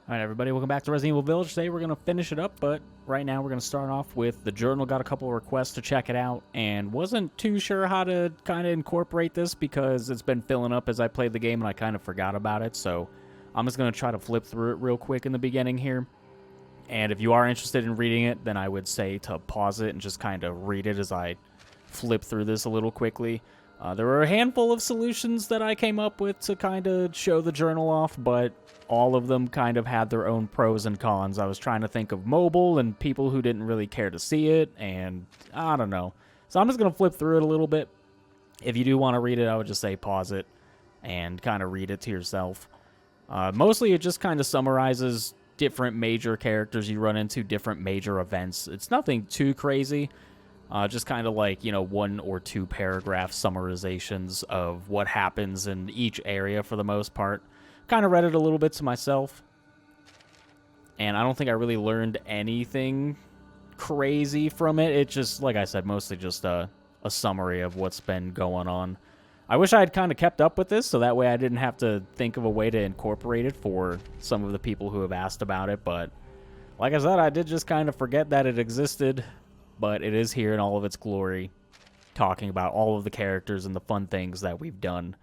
Alright everybody, welcome back to Resident Evil Village. Today we're going to finish it up, but right now we're going to start off with the journal. Got a couple of requests to check it out, and wasn't too sure how to kind of incorporate this because it's been filling up as I played the game and I kind of forgot about it, so I'm just going to try to flip through it real quick in the beginning here. And if you are interested in reading it, then I would say to pause it and just kind of read it as I flip through this a little quickly. There were a handful of solutions that I came up with to kind of show the journal off, but all of them kind of had their own pros and cons. I was trying to think of mobile and people who didn't really care to see it, and I don't know. So I'm just going to flip through it a little bit. If you do want to read it, I would just say pause it and kind of read it to yourself. Mostly it just kind of summarizes different major characters you run into, different major events. It's nothing too crazy. Just kind of like, you know, 1 or 2 paragraph summarizations of what happens in each area for the most part. Kind of read it a little bit to myself, and I don't think I really learned anything crazy from it. It's just, like I said, mostly just a summary of what's been going on. I wish I had kind of kept up with this, so that way I didn't have to think of a way to incorporate it for some of the people who have asked about it, but like I said, I did just kind of forget that it existed, but it is here in all of its glory, talking about all of the characters and the fun things that we've done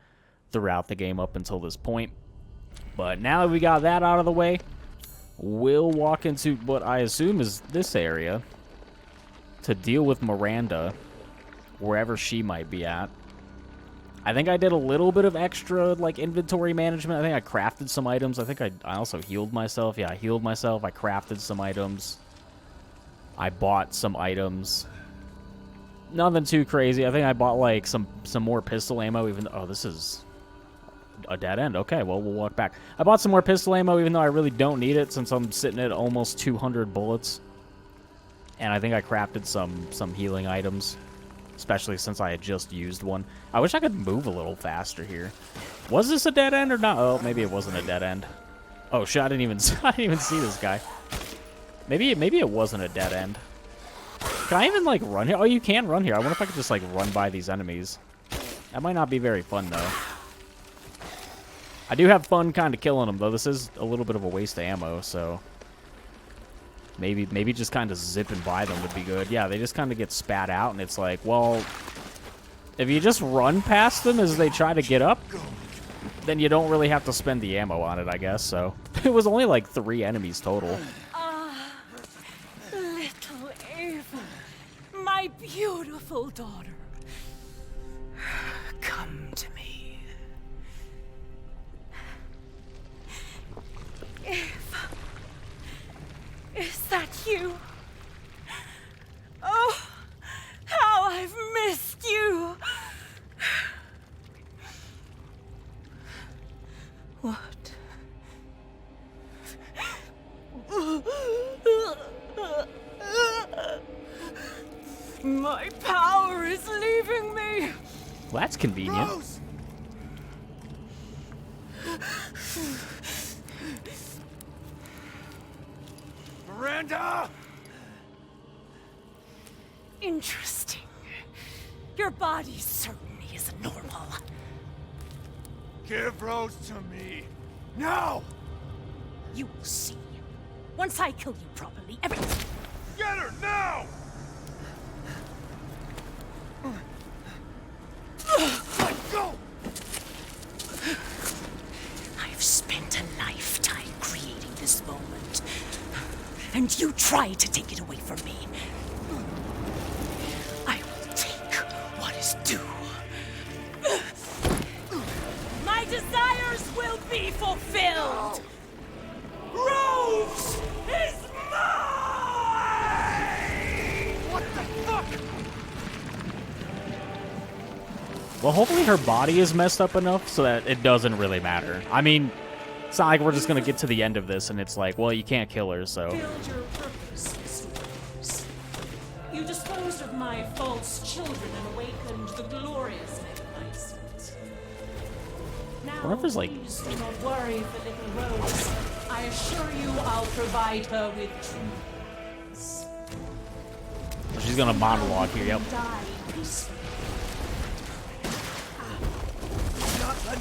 throughout the game up until this point. But now that we got that out of the way, we'll walk into what I assume is this area to deal with Miranda, wherever she might be at. I think I did a little bit of extra, like, inventory management. I think I crafted some items. I think I also healed myself. Yeah, I healed myself. I crafted some items. I bought some items. Nothing too crazy. I think I bought, like, some more pistol ammo, even though... Oh, this is... a dead end. Okay, well, we'll walk back. I bought some more pistol ammo, even though I really don't need it, since I'm sitting at almost 200 bullets. And I think I crafted some healing items, especially since I had just used one. I wish I could move a little faster here. Was this a dead end or not? Oh, maybe it wasn't a dead end. Oh shit! I didn't even see this guy. Maybe it wasn't a dead end. Can I even like run here? Oh, you can run here. I wonder if I could just like run by these enemies. That might not be very fun though. I do have fun kind of killing them, though. This is a little bit of a waste of ammo, so... Maybe just kind of zipping by them would be good. Yeah, they just kind of get spat out, and it's like, well... If you just run past them as they try to get up, then you don't really have to spend the ammo on it, I guess, so... It was only like 3 enemies total. Ah, little Ava, my beautiful daughter. Come to me. Eva, is that you? Oh, how I've missed you. What? My power is leaving me. Well, that's convenient. Rose! Miranda! Interesting. Your body certainly isn't normal. Give Rose to me. Now! You will see. Once I kill you properly, everything... Get her now! Let go! I've spent a lifetime creating this moment. And you try to take it away from me. I will take what is due. My desires will be fulfilled! Rose is mine! What the fuck? Well, hopefully her body is messed up enough so that it doesn't really matter. I mean, it's not like we're just going to get to the end of this and it's like, well, you can't kill her, so... Fulfilled your purpose, Mr. Rose. You disposed of my false children and awakened the glorious Magnificent. Now, I wonder if there's, like... please do not worry for little Rose. I assure you I'll provide her with treats. She's going to monologue here, yep. Die peacefully.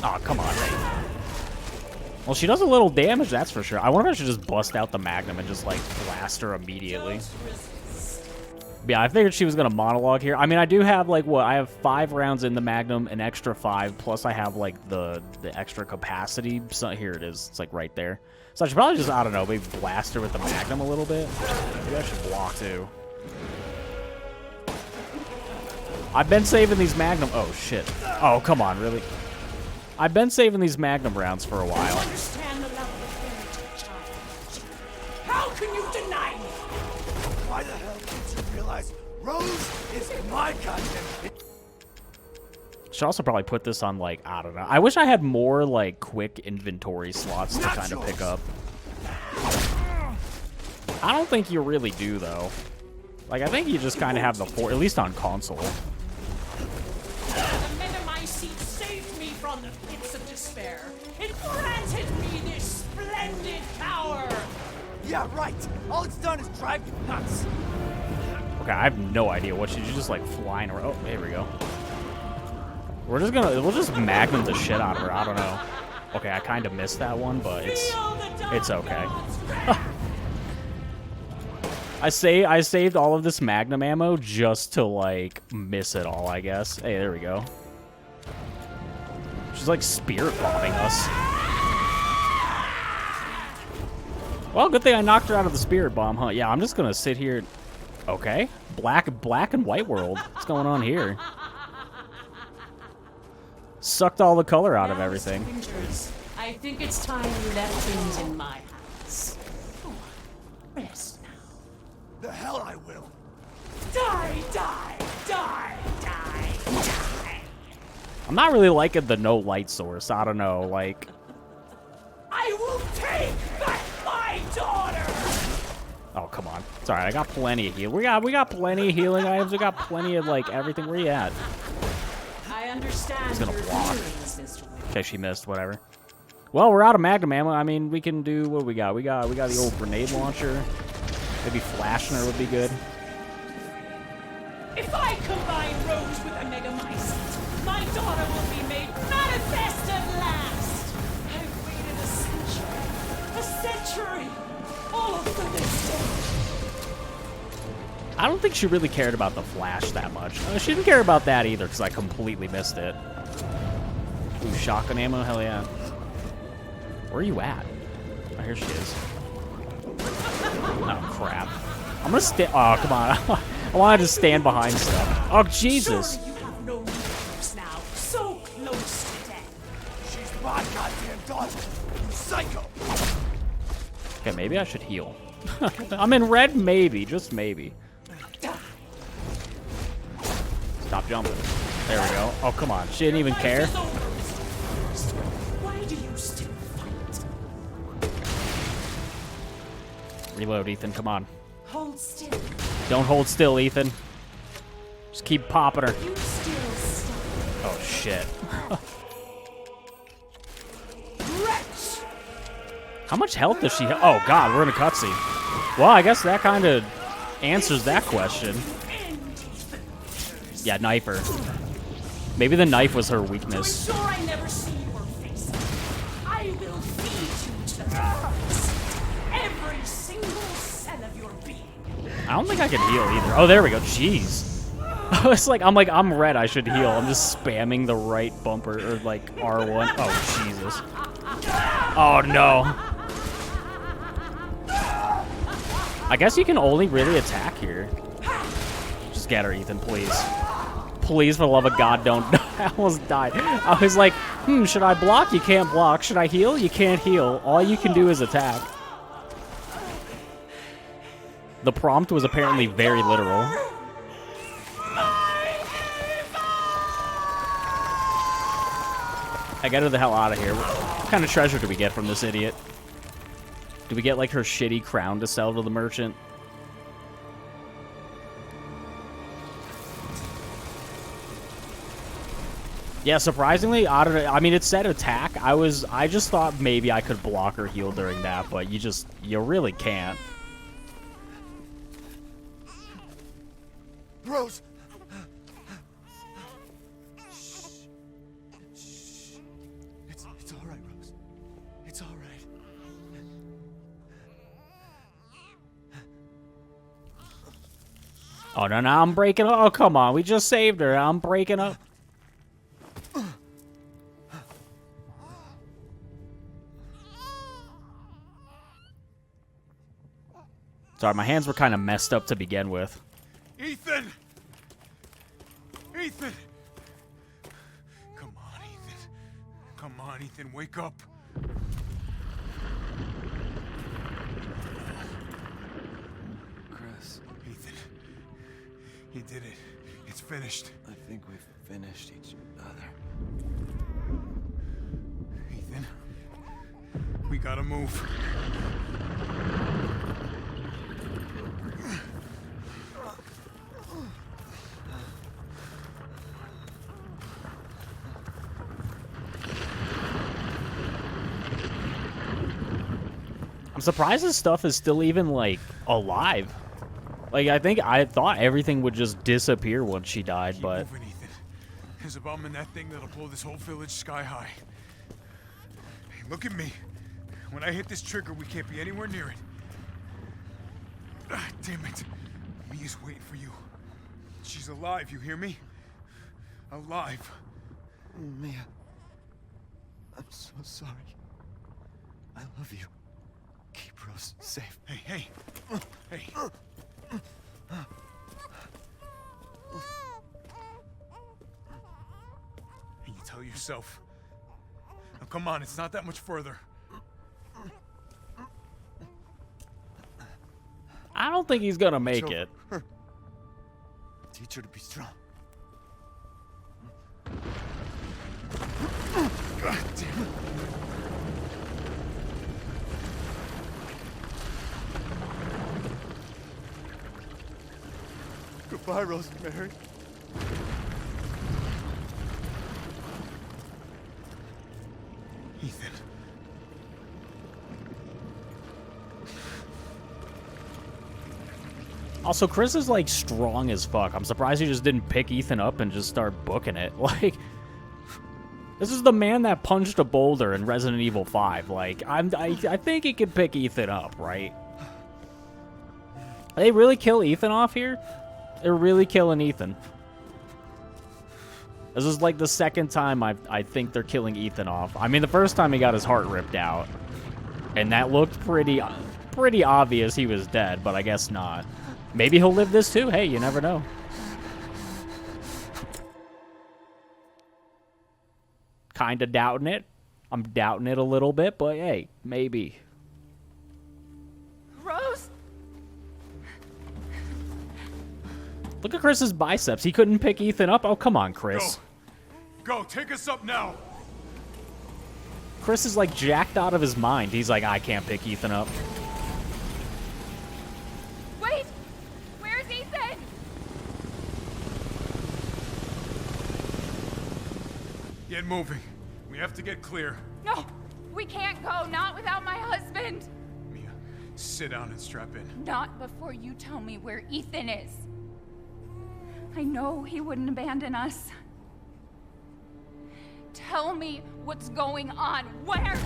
Oh, come on. Well, she does a little damage, that's for sure. I wonder if I should just bust out the Magnum and just, like, blast her immediately. Yeah, I figured she was going to monologue here. I mean, I do have, like, what? I have 5 rounds in the Magnum, an extra 5, plus I have, like, the extra capacity. So here it is. It's, like, right there. So I should probably just, I don't know, maybe blast her with the Magnum a little bit. Maybe I should block, too. I've been saving these Magnum... Oh, shit. Oh, come on, really? I've been saving these Magnum rounds for a while. Understand the love of a child. How can you deny me? Why the hell didn't you realize Rose is my goddamn... Should also probably put this on, like, I don't know. I wish I had more, like, quick inventory slots to kind of pick up. I don't think you really do, though. Like, I think you just kind of have the 4, at least on console. The Metamycete saved me from the pits of despair. It granted me this splendid power. Yeah, right. All it's done is drive you nuts. Okay, I have no idea what she's just, like, flying around. Oh, there we go. We'll just Magnum the shit out of her. I don't know. Okay, I kind of missed that one, but it's okay. I saved all of this Magnum ammo just to, like, miss it all, I guess. Hey, there we go. She's, like, spirit bombing us. Well, good thing I knocked her out of the spirit bomb, huh? Yeah, I'm just gonna sit here. Okay. Black and white world. What's going on here? Sucked all the color out of everything. Strangers, I think it's time you left things in my hands. Go on, rest now. The hell I will. Die, die, die, die, die. I'm not really liking the no light source. I don't know, like... I will take back my daughter! Oh, come on. It's alright, I got plenty of healing. We got plenty of healing items. We got plenty of, like, everything. Where you at? I understand He's gonna your block. feelings, Mr. Wayne. Okay, she missed, whatever. Well, we're out of Magnum ammo. I mean, we can do... What do we got? We got the old grenade launcher. Maybe flashing her would be good. If I combine Rose with a Megamycete, my daughter will be made manifest at last! I've waited a century, all for this day. I don't think she really cared about the flash that much. She didn't care about that either, because I completely missed it. Ooh, shotgun ammo? Hell yeah. Where are you at? Oh, here she is. Oh, crap. I'm gonna stay. Oh, come on. I wanted to stand behind stuff. Oh, Jesus. Surely you have no moves now, so close to death. She's my goddamn daughter. You psycho. Okay, maybe I should heal. I'm in red, maybe. Just maybe. Stop jumping. There we go. Oh, come on. She didn't even care. Why do you still fight? Reload, Ethan. Come on. Hold still. Don't hold still, Ethan. Just keep popping her. You still stop. Oh, shit. Wretch! How much health does she have? Oh, God. We're in a cutscene. Well, I guess that kind of answers that question. Yeah, knife her. Maybe the knife was her weakness. To ensure I never see your face, I will feed you to the Megamycete. Every single cell of your being. I don't think I can heal either. Oh, there we go. Jeez. I'm red. I should heal. I'm just spamming the right bumper or like R1. Oh, Jesus. Oh, no. I guess you can only really attack here. Just get her, Ethan, please. Please, for the love of God, don't. I almost died. I was like, should I block? You can't block. Should I heal? You can't heal. All you can do is attack. The prompt was apparently very literal. I get her the hell out of here. What kind of treasure do we get from this idiot? Do we get, like, her shitty crown to sell to the merchant? Yeah, surprisingly, I don't know. I mean, it said attack. I just thought maybe I could block or heal during that, but you really can't. Rose. It's all right, Rose. It's all right. Oh, no, I'm breaking up. Oh, come on. We just saved her. I'm breaking up. Sorry, my hands were kind of messed up to begin with. Ethan! Ethan! Come on, Ethan. Come on, Ethan, wake up. Chris, Ethan. You did it. It's finished. I think we've finished each other. Ethan. We gotta move. I'm surprised this stuff is still even, like, alive. Like, I thought everything would just disappear once she died, Keep but... moving, Ethan. There's a bomb in that thing that'll blow this whole village sky high. Hey, look at me. When I hit this trigger, we can't be anywhere near it. Ah, damn it. Mia's waiting for you. She's alive, you hear me? Alive. Mia, I'm so sorry. I love you. Keep Rose safe. Hey, hey. Hey. And you tell yourself. Now, come on, it's not that much further. I don't think he's gonna make it. Teach her to be strong. God damn it. Goodbye, Rosemary. Ethan. Also, Chris is, like, strong as fuck. I'm surprised he just didn't pick Ethan up and just start booking it. Like, this is the man that punched a boulder in Resident Evil 5. Like, I think he could pick Ethan up, right? They really kill Ethan off here? They're really killing Ethan. This is, like, the second time I think they're killing Ethan off. I mean, the first time he got his heart ripped out. And that looked pretty obvious he was dead, but I guess not. Maybe he'll live this too. Hey, you never know. Kinda doubting it. I'm doubting it a little bit, but hey, maybe. Rose? Look at Chris's biceps. He couldn't pick Ethan up. Oh, come on, Chris. Go, take us up now. Chris is like jacked out of his mind. He's like, I can't pick Ethan up. Wait! Where's Ethan? Get moving. We have to get clear. No! We can't go, not without my husband! Mia, sit down and strap in. Not before you tell me where Ethan is. I know he wouldn't abandon us. Tell me what's going on. Where?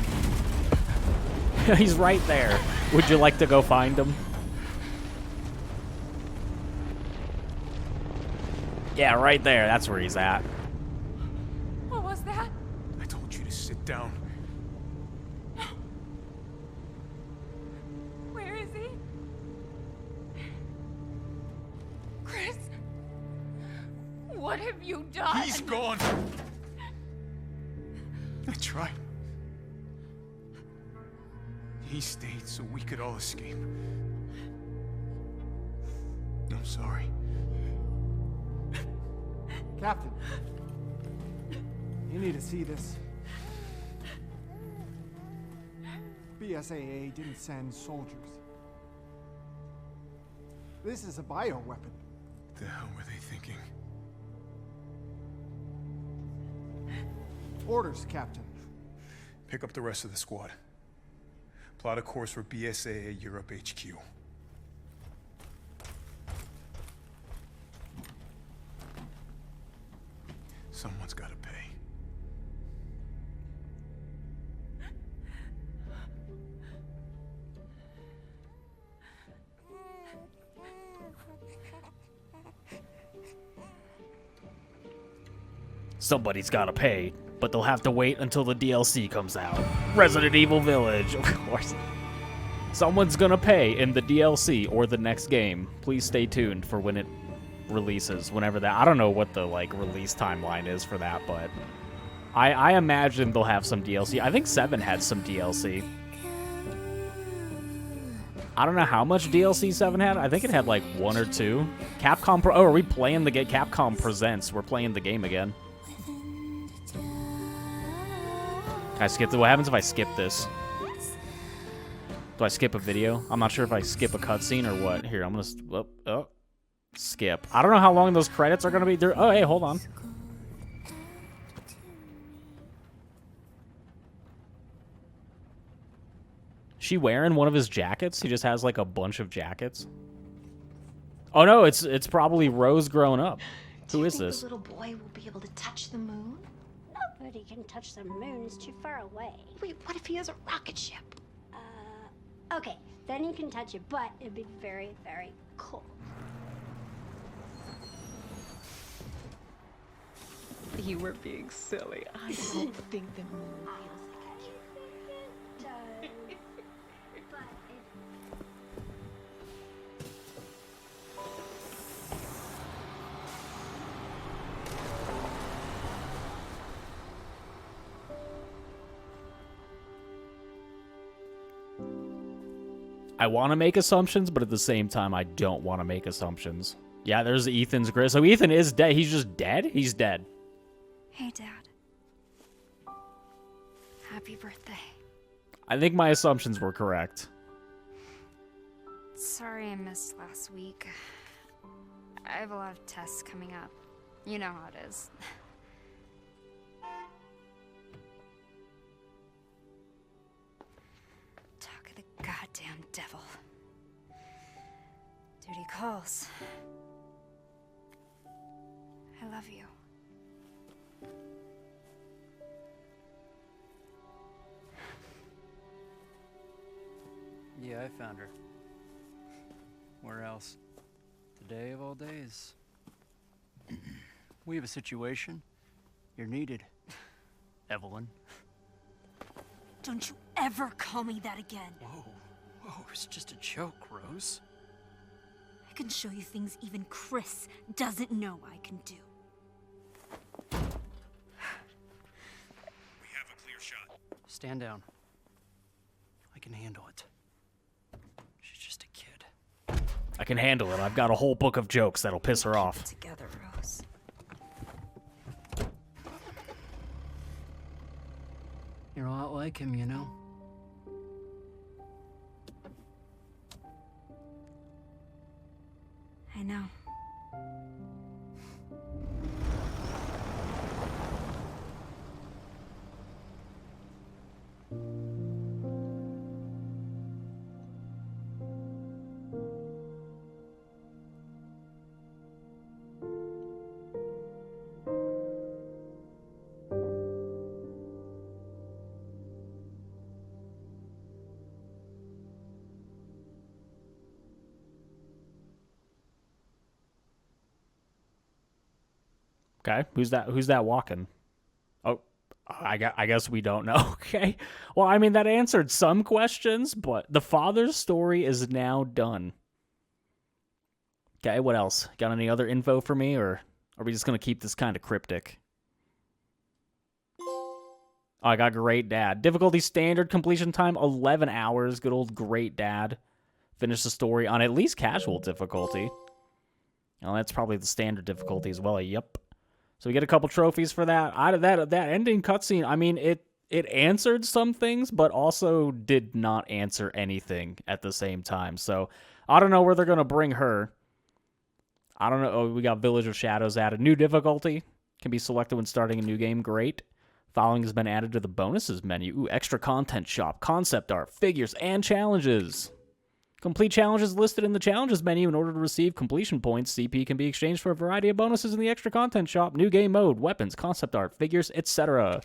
He's right there. Would you like to go find him? Yeah, right there. That's where he's at. What was that? I told you to sit down. Where is he? Chris? What have you done? He's gone. I tried. He stayed so we could all escape. I'm sorry. Captain, you need to see this. BSAA didn't send soldiers. This is a bioweapon. The hell were they thinking? Orders, Captain. Pick up the rest of the squad. Plot a course for BSAA Europe HQ. Someone's got to pay. Somebody's gotta pay, but they'll have to wait until the DLC comes out. Resident Evil Village, of course. Someone's gonna pay in the DLC or the next game. Please stay tuned for when it releases, whenever that. I don't know what the release timeline is for that, but I imagine they'll have some DLC. I think 7 had some DLC. I don't know how much DLC 7 had. I think it had like 1 or 2. Capcom oh, are we playing the game? Capcom Presents. We're playing the game again. Can I skip what happens if I skip this? Do I skip a video? I'm not sure if I skip a cutscene or what. Here, I'm gonna skip. I don't know how long those credits are gonna be. Oh, hey, hold on. She wearing one of his jackets? He just has like a bunch of jackets. Oh no, it's probably Rose grown up. Who is this? The little boy will be able to touch the moon? Nobody can touch the moon. It's too far away. Wait, what if he has a rocket ship? Okay, then you can touch it, but it'd be very, very cold. You were being silly. I don't think the moon It does, but it... I want to make assumptions, but at the same time, I don't want to make assumptions. Yeah, there's Ethan's grid. So Ethan is dead. He's just dead? He's dead. Hey, Dad. Happy birthday. I think my assumptions were correct. Sorry I missed last week. I have a lot of tests coming up. You know how it is. Talk of the goddamn devil. Duty calls. I love you. Yeah, I found her. Where else? Today of all days. We have a situation. You're needed, Evelyn. Don't you ever call me that again. Whoa, it's just a joke, Rose. I can show you things even Chris doesn't know I can do. We have a clear shot. Stand down. I can handle it. She's just a kid. I can handle it. I've got a whole book of jokes that'll piss her off. Together, Rose. You're a lot like him, you know? I know. Okay, who's that walking? Oh, I guess we don't know. Okay, well, I mean, that answered some questions, but the father's story is now done. Okay, what else? Got any other info for me, or are we just gonna keep this kind of cryptic? Oh, I got Great Dad. Difficulty standard, completion time 11 hours. Good old Great Dad. Finish the story on at least casual difficulty. Well, that's probably the standard difficulty as well. Yep. So we get a couple trophies for that. Out of that ending cutscene, I mean, it answered some things, but also did not answer anything at the same time. So I don't know where they're going to bring her. I don't know. Oh, we got Village of Shadows added. New difficulty can be selected when starting a new game. Great. Following has been added to the bonuses menu. Ooh, extra content shop, concept art, figures, and challenges. Complete challenges listed in the challenges menu. In order to receive completion points, CP can be exchanged for a variety of bonuses in the extra content shop, new game mode, weapons, concept art, figures, etc.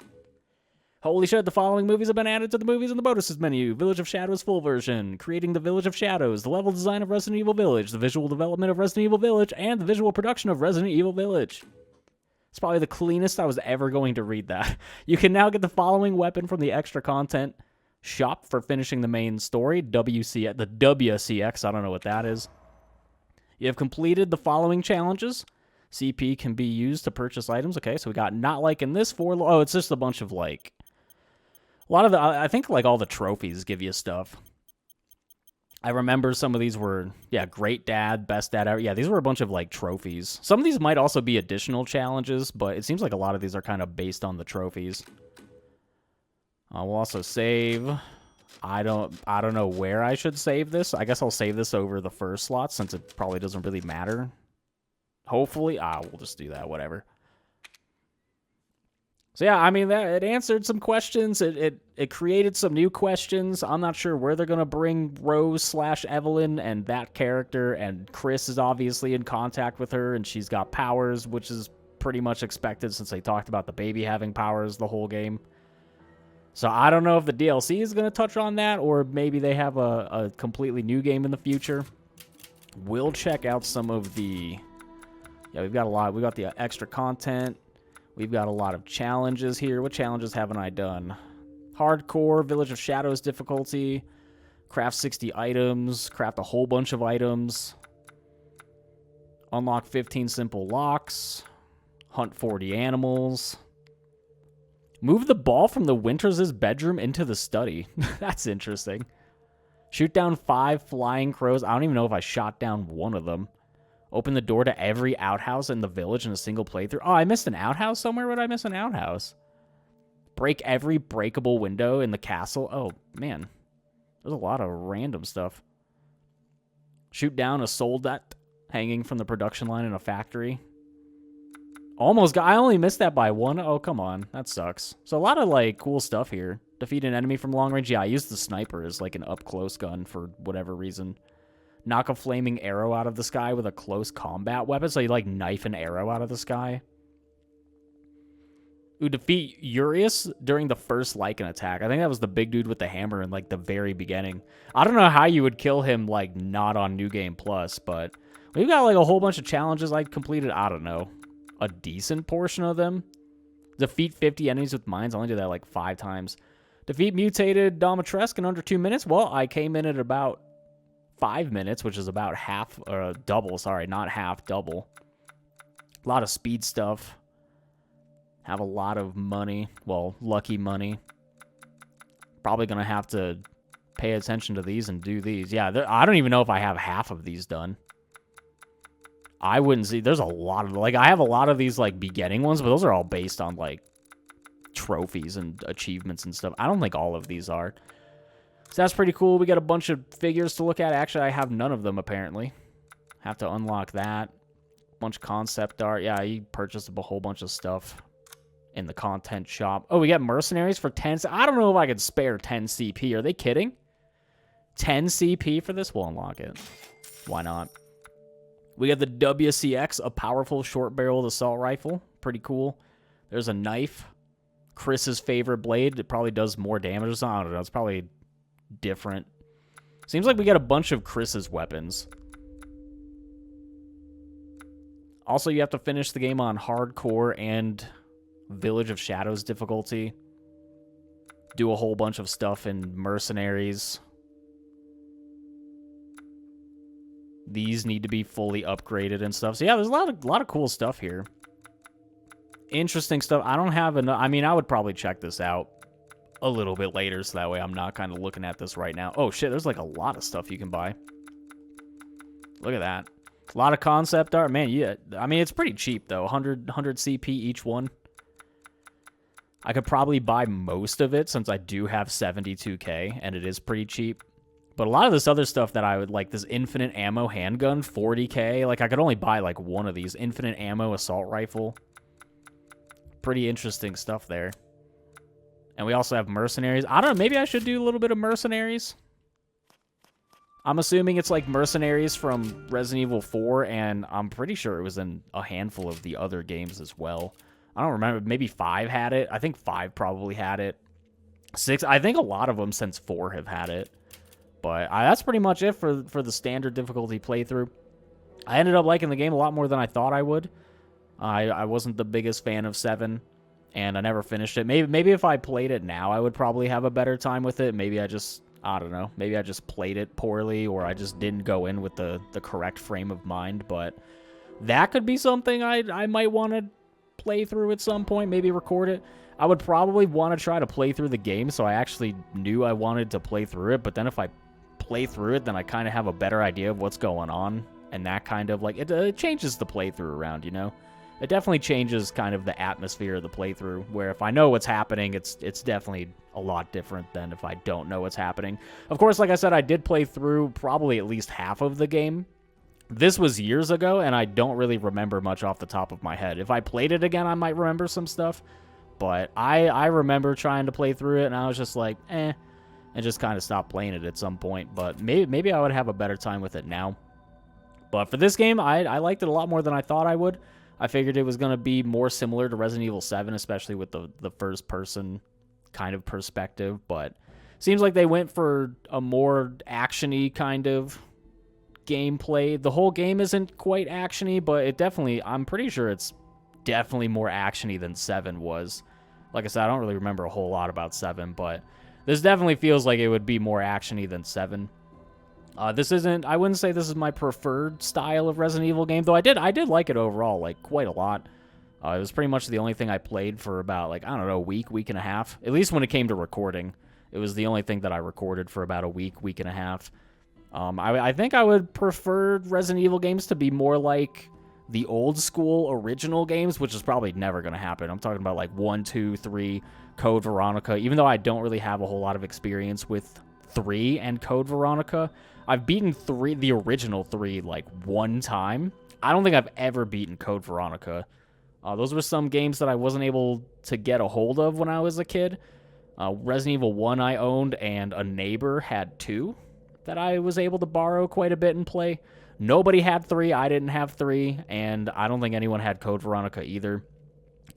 Holy shit, the following movies have been added to the movies in the bonuses menu. Village of Shadows full version, creating the Village of Shadows, the level design of Resident Evil Village, the visual development of Resident Evil Village, and the visual production of Resident Evil Village. It's probably the cleanest I was ever going to read that. You can now get the following weapon from the extra content shop for finishing the main story. The WCX, I don't know what that is. You have completed the following challenges. CP can be used to purchase items. Okay, so we got not liking this for... Oh, it's just a bunch of, like... A lot of the... I think, like, all the trophies give you stuff. I remember some of these were... Yeah, great dad, best dad ever. Yeah, these were a bunch of, like, trophies. Some of these might also be additional challenges, but it seems like a lot of these are kind of based on the trophies. We'll also save... I don't know where I should save this. I guess I'll save this over the first slot since it probably doesn't really matter. Hopefully. We'll just do that, whatever. So yeah, I mean, it answered some questions. It created some new questions. I'm not sure where they're going to bring Rose/Evelyn and that character, and Chris is obviously in contact with her, and she's got powers, which is pretty much expected since they talked about the baby having powers the whole game. So I don't know if the DLC is going to touch on that, or maybe they have a completely new game in the future. We'll check out some of the... Yeah, we've got a lot. We got the extra content. We've got a lot of challenges here. What challenges haven't I done? Hardcore, Village of Shadows difficulty, craft 60 items, craft a whole bunch of items, unlock 15 simple locks, hunt 40 animals, move the ball from the Winters' bedroom into the study. That's interesting. Shoot down 5 flying crows. I don't even know if I shot down one of them. Open the door to every outhouse in the village in a single playthrough. Oh, I missed an outhouse somewhere? Where did I miss an outhouse? Break every breakable window in the castle. Oh, man. There's a lot of random stuff. Shoot down a soldat hanging from the production line in a factory. Almost got... I only missed that by 1. Oh, come on. That sucks. So a lot of, like, cool stuff here. Defeat an enemy from long range. Yeah, I used the sniper as, like, an up-close gun for whatever reason. Knock a flaming arrow out of the sky with a close combat weapon. So you, like, knife an arrow out of the sky. Ooh, defeat Urius during the first Lycan attack. I think that was the big dude with the hammer in, like, the very beginning. I don't know how you would kill him, like, not on New Game Plus, but we've got, like, a whole bunch of challenges I completed. I don't know. A decent portion of them. Defeat 50 enemies with mines. I only did that, like, 5 times. Defeat mutated Domitresque in under 2 minutes. Well, I came in at about 5 minutes, which is about half, or double, sorry, not half, double. A lot of speed stuff. Have a lot of money. Well, lucky money. Probably going to have to pay attention to these and do these. Yeah, I don't even know if I have half of these done. I wouldn't see... There's a lot of... Like, I have a lot of these, like, beginning ones, but those are all based on, like, trophies and achievements and stuff. I don't think all of these are. So that's pretty cool. We got a bunch of figures to look at. Actually, I have none of them, apparently. Have to unlock that. Bunch of concept art. Yeah, you purchased a whole bunch of stuff in the content shop. Oh, we got mercenaries for 10... I don't know if I could spare 10 CP. Are they kidding? 10 CP for this? We'll unlock it. Why not? We got the WCX, a powerful short-barreled assault rifle. Pretty cool. There's a knife. Chris's favorite blade. It probably does more damage or something. I don't know. It's probably different. Seems like we got a bunch of Chris's weapons. Also, you have to finish the game on hardcore and Village of Shadows difficulty. Do a whole bunch of stuff in mercenaries. These need to be fully upgraded and stuff. So yeah, there's a lot of cool stuff here. Interesting stuff. I don't have enough. I mean, I would probably check this out a little bit later, so that way I'm not kind of looking at this right now. Oh shit, there's like a lot of stuff you can buy. Look at that. A lot of concept art. Man, yeah. I mean, it's pretty cheap though. 100 CP each one. I could probably buy most of it since I do have 72k and it is pretty cheap. But a lot of this other stuff that I would like, this infinite ammo handgun, 40k. Like, I could only buy, like, one of these. Infinite ammo assault rifle. Pretty interesting stuff there. And we also have mercenaries. I don't know, maybe I should do a little bit of mercenaries. I'm assuming it's, like, mercenaries from Resident Evil 4, and I'm pretty sure it was in a handful of the other games as well. I don't remember. Maybe 5 had it. I think 5 probably had it. 6, I think a lot of them since 4 have had it. But that's pretty much it for the standard difficulty playthrough. I ended up liking the game a lot more than I thought I would. I wasn't the biggest fan of 7, and I never finished it. Maybe if I played it now, I would probably have a better time with it. Maybe I don't know. Maybe I just played it poorly, or I just didn't go in with the correct frame of mind. But that could be something I might want to play through at some point, maybe record it. I would probably want to try to play through the game so I actually knew I wanted to play through it, but then if I play through it, then I kind of have a better idea of what's going on, and that kind of, like, it changes the playthrough around, you know? It definitely changes kind of the atmosphere of the playthrough, where if I know what's happening, it's definitely a lot different than if I don't know what's happening. Of course, like I said, I did play through probably at least half of the game. This was years ago, and I don't really remember much off the top of my head. If I played it again, I might remember some stuff. But I remember trying to play through it, and I was just like, and just kind of stopped playing it at some point. But maybe I would have a better time with it now. But for this game, I liked it a lot more than I thought I would. I figured it was going to be more similar to Resident Evil 7, especially with the first-person kind of perspective. But seems like they went for a more action-y kind of gameplay. The whole game isn't quite action-y, but it definitely, I'm pretty sure it's definitely more action-y than 7 was. Like I said, I don't really remember a whole lot about 7, but this definitely feels like it would be more action-y than 7. This isn't, I wouldn't say this is my preferred style of Resident Evil game, though I did like it overall, like, quite a lot. It was pretty much the only thing I played for about, like, I don't know, a week and a half. At least when it came to recording. It was the only thing that I recorded for about a week and a half. I think I would prefer Resident Evil games to be more like the old school original games, which is probably never going to happen. I'm talking about like 1, 2, 3, Code Veronica. Even though I don't really have a whole lot of experience with 3 and Code Veronica, I've beaten the original 3 like one time. I don't think I've ever beaten Code Veronica. Those were some games that I wasn't able to get a hold of when I was a kid. Resident Evil 1 I owned, and a neighbor had 2 that I was able to borrow quite a bit and play. Nobody had 3, I didn't have 3, and I don't think anyone had Code Veronica either.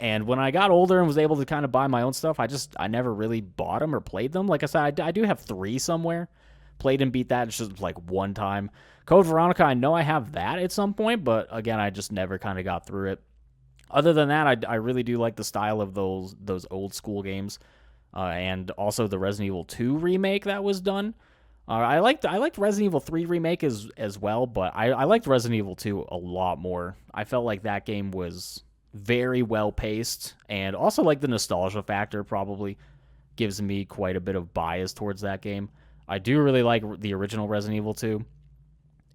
And when I got older and was able to kind of buy my own stuff, I never really bought them or played them. Like I said, I do have 3 somewhere. Played and beat that, it's just like one time. Code Veronica, I know I have that at some point, but again, I just never kind of got through it. Other than that, I really do like the style of those old school games, and also the Resident Evil 2 remake that was done. I liked Resident Evil 3 remake as well, but I liked Resident Evil 2 a lot more. I felt like that game was very well paced, and also like the nostalgia factor probably gives me quite a bit of bias towards that game. I do really like the original Resident Evil 2,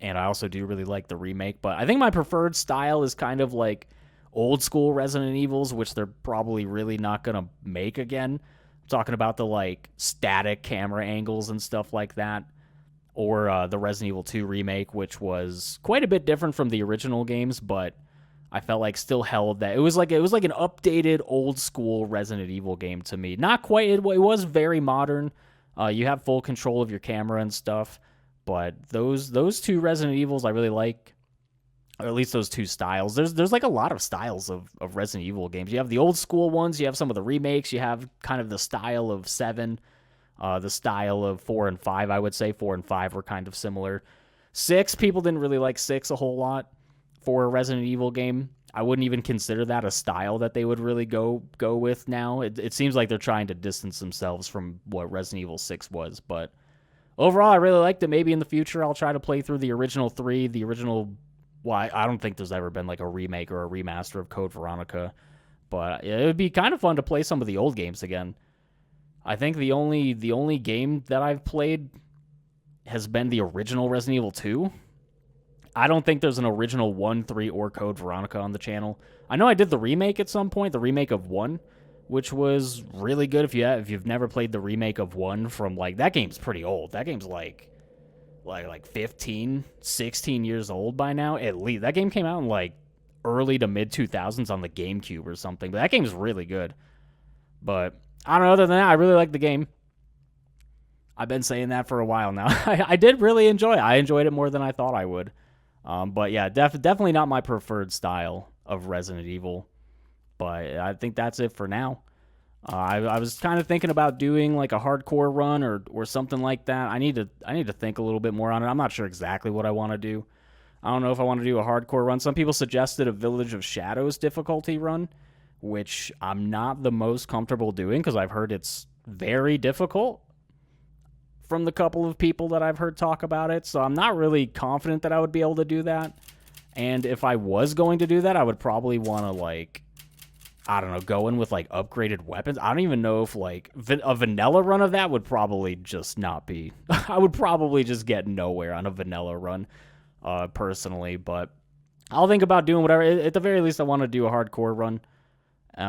and I also do really like the remake, but I think my preferred style is kind of like old school Resident Evils, which they're probably really not going to make again. Talking about the like static camera angles and stuff like that, or the Resident Evil 2 remake, which was quite a bit different from the original games, but I felt like still held that it was like an updated old school Resident Evil game to me. Not quite, it was very modern. You have full control of your camera and stuff, but those 2 Resident Evils I really like. Or at least those 2 styles. There's like a lot of styles of Resident Evil games. You have the old school ones, you have some of the remakes, you have kind of the style of 7, the style of 4 and 5, I would say. 4 and 5 were kind of similar. 6, people didn't really like 6 a whole lot for a Resident Evil game. I wouldn't even consider that a style that they would really go with now. It seems like they're trying to distance themselves from what Resident Evil 6 was, but overall I really liked it. Maybe in the future I'll try to play through the original 3, the original. Well, I don't think there's ever been like a remake or a remaster of Code Veronica, but it would be kind of fun to play some of the old games again. I think the only game that I've played has been the original Resident Evil 2. I don't think there's an original 1, 3, or Code Veronica on the channel. I know I did the remake at some point, the remake of 1, which was really good. If you've never played the remake of 1 from, like, that game's pretty old. That game's like 15, 16 years old by now, at least. That game came out in, like, early to mid-2000s on the GameCube or something, but that game's really good. But, I don't know, other than that, I really like the game. I've been saying that for a while now. I did really enjoy it. I enjoyed it more than I thought I would. But, yeah, definitely not my preferred style of Resident Evil. But I think that's it for now. I was kind of thinking about doing like a hardcore run or something like that. I need to think a little bit more on it. I'm not sure exactly what I want to do. I don't know if I want to do a hardcore run. Some people suggested a Village of Shadows difficulty run, which I'm not the most comfortable doing because I've heard it's very difficult from the couple of people that I've heard talk about it. So I'm not really confident that I would be able to do that. And if I was going to do that, I would probably want to, like, I don't know, go in with, like, upgraded weapons. I don't even know if, like, a vanilla run of that would probably just not be... I would probably just get nowhere on a vanilla run, personally. But I'll think about doing whatever. At the very least, I want to do a hardcore run.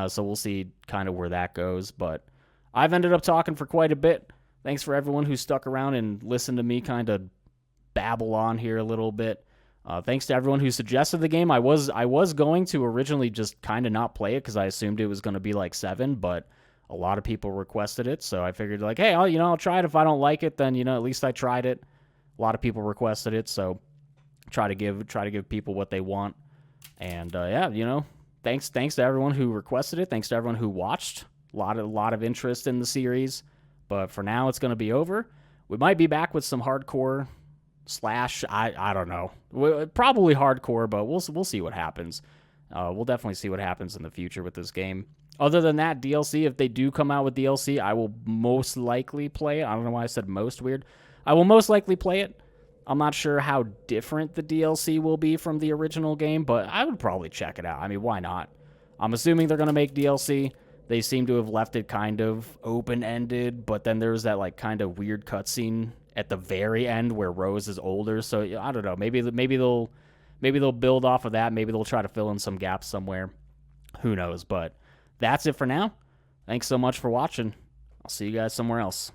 So we'll see kind of where that goes. But I've ended up talking for quite a bit. Thanks for everyone who stuck around and listened to me kind of babble on here a little bit. Thanks to everyone who suggested the game. I was going to originally just kind of not play it because I assumed it was going to be like 7, but a lot of people requested it, so I figured like, hey, I'll try it. If I don't like it, then at least I tried it. A lot of people requested it, so try to give people what they want. And thanks to everyone who requested it. Thanks to everyone who watched. A lot of interest in the series. But for now, it's going to be over. We might be back with some hardcore / I don't know. Probably hardcore, but we'll see what happens. We'll definitely see what happens in the future with this game. Other than that, DLC, if they do come out with DLC, I will most likely play it. I don't know why I said most weird. I will most likely play it. I'm not sure how different the DLC will be from the original game, but I would probably check it out. I mean, why not? I'm assuming they're going to make DLC. They seem to have left it kind of open-ended, but then there's that like kind of weird cutscene at the very end where Rose is older. So I don't know. Maybe they'll build off of that. Maybe they'll try to fill in some gaps somewhere. Who knows? But that's it for now. Thanks so much for watching. I'll see you guys somewhere else.